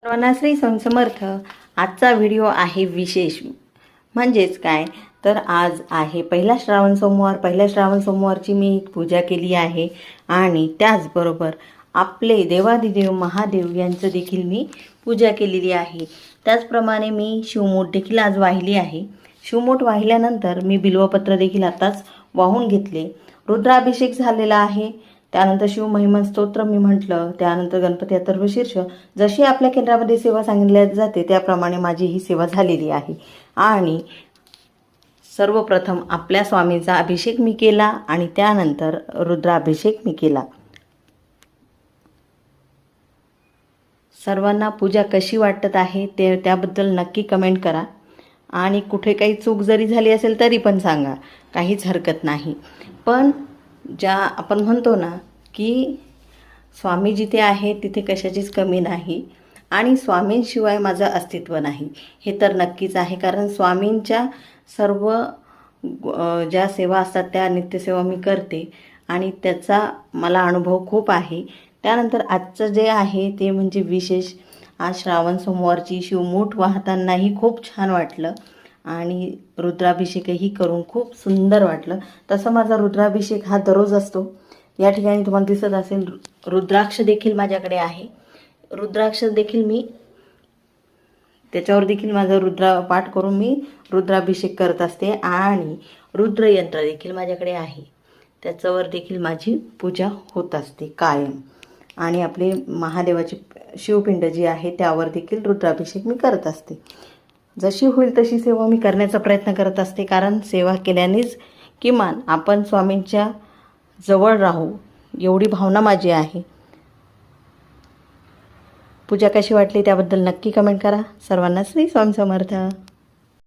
सर्वांना श्री स्वामी समर्थ। आजचा व्हिडिओ आहे विशेष, म्हणजेच काय तर आज आहे पहिला श्रावण सोमवार। पहिल्या श्रावण सोमवारची मी पूजा केली आहे आणि त्याचबरोबर आपले देवादिदेव महादेव यांचं देखील मी पूजा केलेली आहे। त्याचप्रमाणे मी शिवमोठ देखील आज वाहिली आहे। शिवमोठ वाहिल्यानंतर मी बिल्वपत्र देखील आताच वाहून घेतले। रुद्राभिषेक झालेला आहे। त्यानंतर शिवमहिमा स्तोत्र मी म्हटलं। त्यानंतर गणपती अथर्वशीर्ष, जशी आपल्या केंद्रामध्ये सेवा सांगितल्या जाते त्याप्रमाणे माझी ही सेवा झालेली आहे। आणि सर्वप्रथम आपल्या स्वामींचा अभिषेक मी केला आणि त्यानंतर रुद्राभिषेक मी केला। सर्वांना पूजा कशी वाटत आहे ते त्याबद्दल नक्की कमेंट करा आणि कुठे काही चूक जरी झाली असेल तरी पण सांगा, काहीच हरकत नाही। पण ज्या आपण म्हणतो ना की स्वामी जिथे आहे तिथे कशाचीच कमी नाही आणि स्वामींशिवाय माझं अस्तित्व नाही, हे तर नक्कीच आहे। कारण स्वामींच्या सर्व ज्या सेवा असतात त्या नित्यसेवा मी करते आणि त्याचा मला अनुभव खूप आहे। त्यानंतर आजचं जे आहे ते म्हणजे विशेष, आज श्रावण सोमवारची शिवमूठ वाहतानाही खूप छान वाटलं आणि रुद्राभिषेकही करून खूप सुंदर वाटलं। तसं माझा रुद्राभिषेक हा दररोज असतो। या ठिकाणी तुम्हाला दिसत असेल रुद्राक्ष देखील माझ्याकडे आहे। रुद्राक्ष देखील मी त्याच्यावर देखील माझा रुद्र पाठ करून मी रुद्राभिषेक करत असते आणि रुद्रयंत्र देखील माझ्याकडे आहे, त्याच्यावर देखील माझी पूजा होत असते कायम। आणि आपले महादेवाची शिवपिंड जी आहे त्यावर देखील रुद्राभिषेक मी करत असते। जशी होईल तशी सेवा मी करण्याचा प्रयत्न करत असते, कारण सेवा केल्यानेच किमान आपण स्वामींच्या जवळ राहू एवढी भावना माझी आहे। पूजा कशी वाटली त्याबद्दल नक्की कमेंट करा। सर्वांना श्री स्वामी समर्थ।